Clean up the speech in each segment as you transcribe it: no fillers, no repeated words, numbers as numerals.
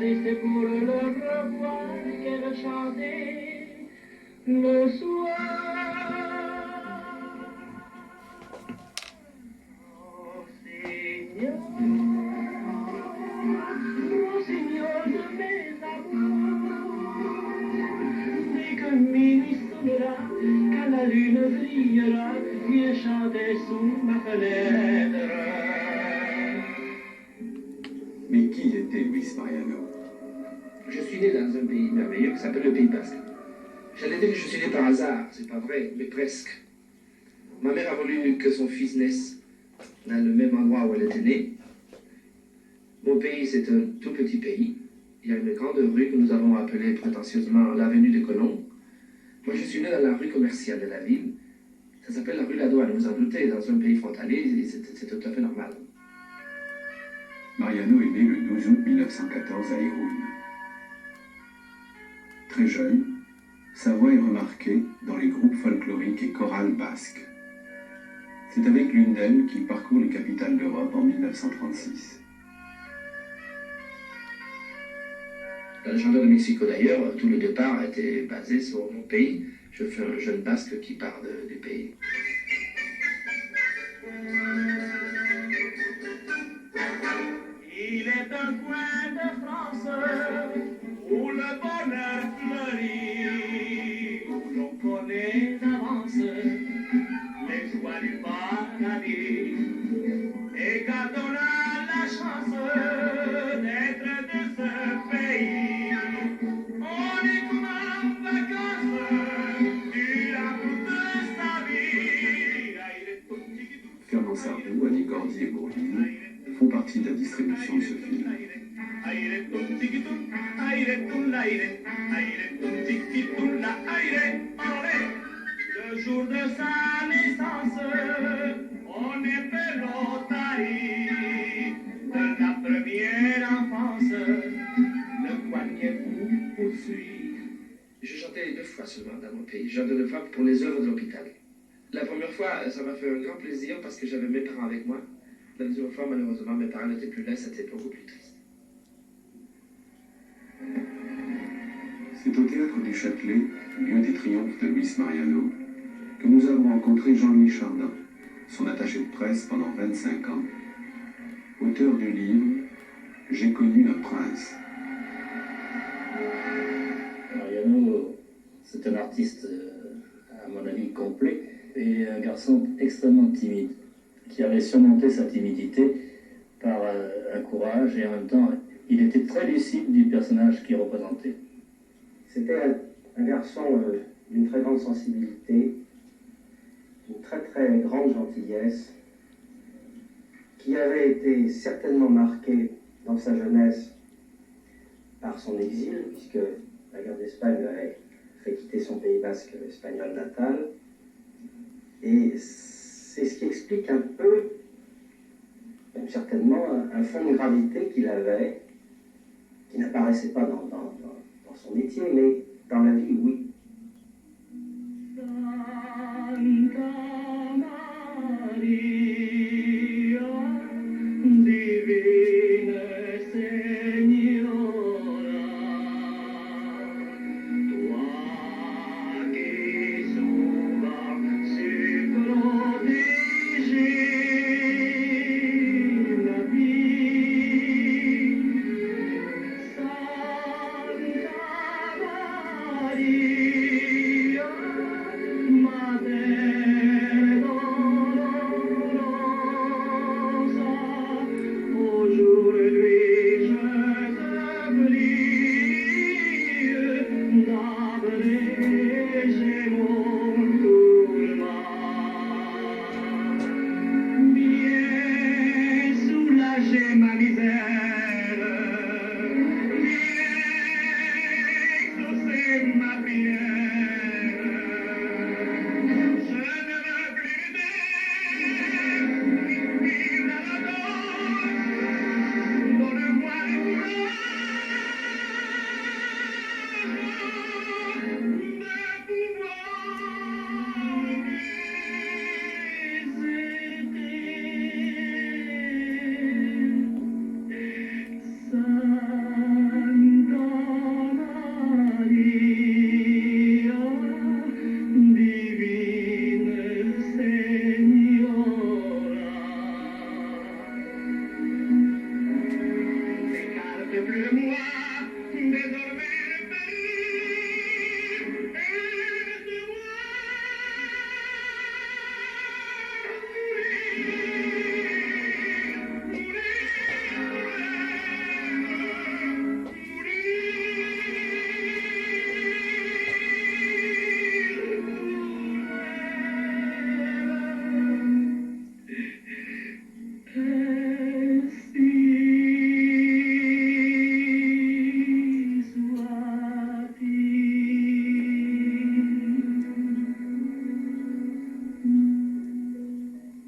et c'est pour le revoir qu'elle chantait le soir. Oh Seigneur, de mes amours, dès que minuit sonnera, quand la lune brillera, viens chanter sous ma fenêtre. Mais qui était Luis Mariano? Je suis né dans un pays merveilleux qui s'appelle le Pays Basque. J'allais dire que je suis né par hasard, c'est pas vrai, mais presque. Ma mère a voulu que son fils naisse dans le même endroit où elle était née. Mon pays, c'est un tout petit pays. Il y a une grande rue que nous avons appelée prétentieusement l'avenue des Colons. Moi, je suis né dans la rue commerciale de la ville. Ça s'appelle la rue La Douane, vous en doutez, dans un pays frontalier, c'est tout à fait normal. Mariano est né le 12 août 1914 à Irún. Très jeune, sa voix est remarquée dans les groupes folkloriques et chorales basques. C'est avec l'une d'elles qu'il parcourt les capitales d'Europe en 1936. Dans le chanteur de Mexico d'ailleurs, tout le départ était basé sur mon pays. Je fais un jeune basque qui part du pays. Il est un coin de France où le bonheur fleurit, où l'on connaît d'avance les joies du paradis. Et quand on a la chance d'être de ce pays, on est comme en vacances durant toute sa vie. Fernand Sardou, Annie Cordy et Bourvil font partie de la distribution de ce film. Le jour de sa naissance, on est pelotari de la première enfance, le poignet vous poursuit. Je chantais 2 fois seulement dans mon pays. Je chantais 2 fois pour les œuvres de l'hôpital. La première fois, ça m'a fait un grand plaisir parce que j'avais mes parents avec moi. La deuxième fois, malheureusement, mes parents n'étaient plus là, c'était beaucoup plus triste. C'est au théâtre du Châtelet, lieu des triomphes de Luis Mariano, que nous avons rencontré Jean-Louis Chardin, son attaché de presse pendant 25 ans, auteur du livre « J'ai connu un prince ». Mariano, c'est un artiste, à mon avis, complet, et un garçon extrêmement timide, qui avait surmonté sa timidité par un courage, et en même temps, il était très lucide du personnage qu'il représentait. C'était un garçon d'une très grande sensibilité, d'une très très grande gentillesse, qui avait été certainement marqué dans sa jeunesse par son exil, puisque la guerre d'Espagne avait fait quitter son Pays basque espagnol natal. Et c'est ce qui explique un peu, même certainement, un fond de gravité qu'il avait, qui n'apparaissait pas dans son métier, mais dans la vie, oui. Maria, Madre désormais le pays et de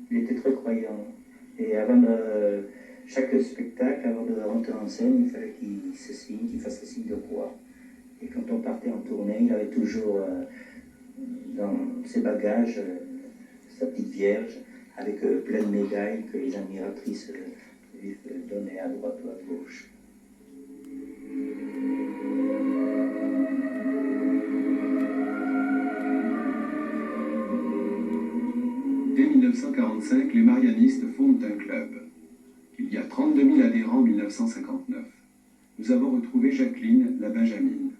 Il était très croyant. Et chaque spectacle, avant de rentrer en scène, il fallait qu'il fasse le signe de croix. Et quand on partait en tournée, il avait toujours dans ses bagages sa petite vierge avec plein de médailles que les admiratrices lui donnaient à droite ou à gauche. Dès 1945, les Marianistes fondent un club. Il y a 32 000 adhérents en 1959. Nous avons retrouvé Jacqueline, la Benjamine.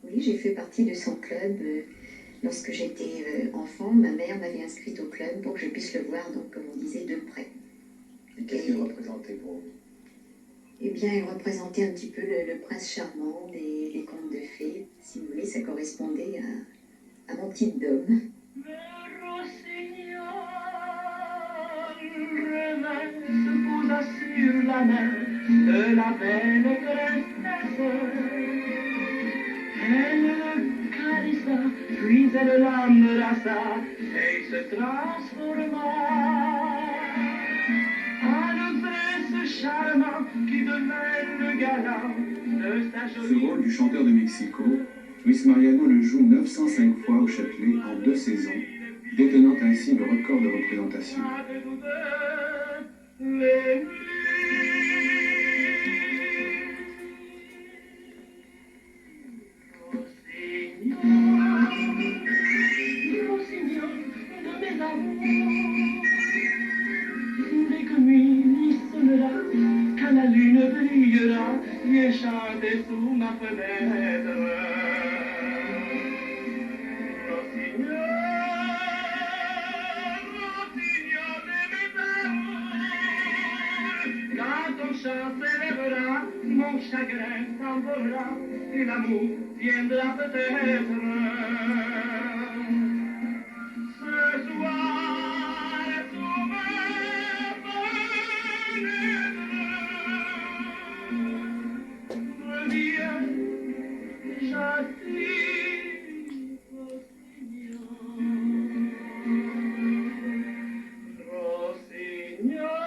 Oui, j'ai fait partie de son club. Lorsque j'étais enfant, ma mère m'avait inscrite au club pour que je puisse le voir, donc, comme on disait, de près. Et qu'est-ce qu'il représentait pour vous? Eh bien, il représentait un petit peu le prince charmant des contes de fées. Si vous voulez, ça correspondait à mon petit dôme. Le rossignol se posa sur la main de la belle princesse. Elle le caressa, puis elle l'embrassa et il se transforma en prince charmant qui devint le galant de sa Ce jolie... rôle du chanteur de Mexico, Luis Mariano le joue 905 fois au Châtelet en 2 saisons, détenant ainsi le record de représentation. Dès que minuit sonnera, quand la lune brillera, viens chanter sous ma fenêtre. Rossignol, rossignol de mes amours, quand ton chant s'élèvera, mon chagrin s'envolera, et l'amour viendra peut-être. Ce soir, sous ma fenêtre, reviens, gentil rossignol. Rossignol.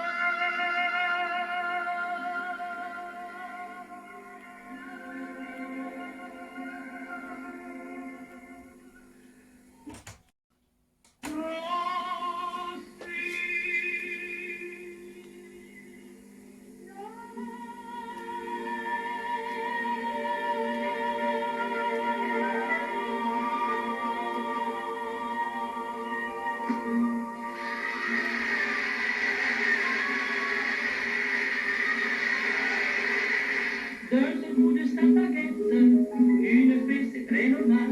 D'un seul coup de sa baguette, une fée, c'est très normal,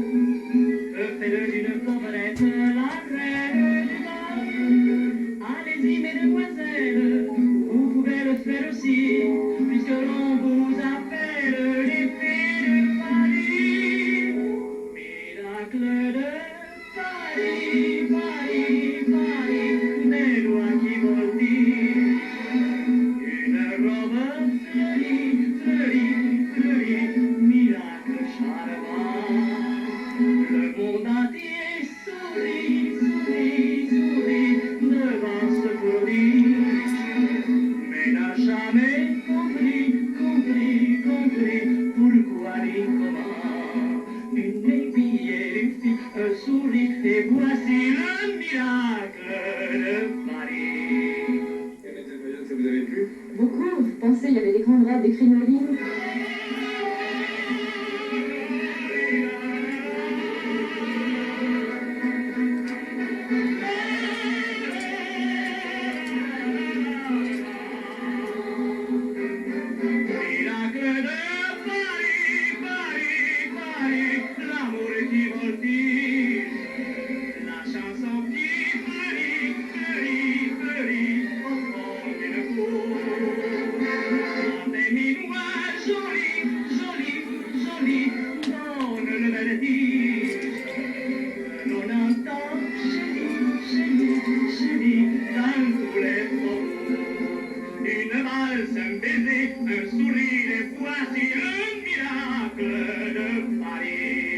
peut faire d'une pauvrette la reine du bal. Allez-y, mesdemoiselles, vous pouvez le faire aussi, puisque l'on vous appelle les fées de Paris. Miracle de Paris, Paris, Paris, des doigts qui voltigent, une robe fleurie, fleurie, fleurie, miracle charmant, le monde entier sourit. baiser, un sourire, et voici le miracle de Paris.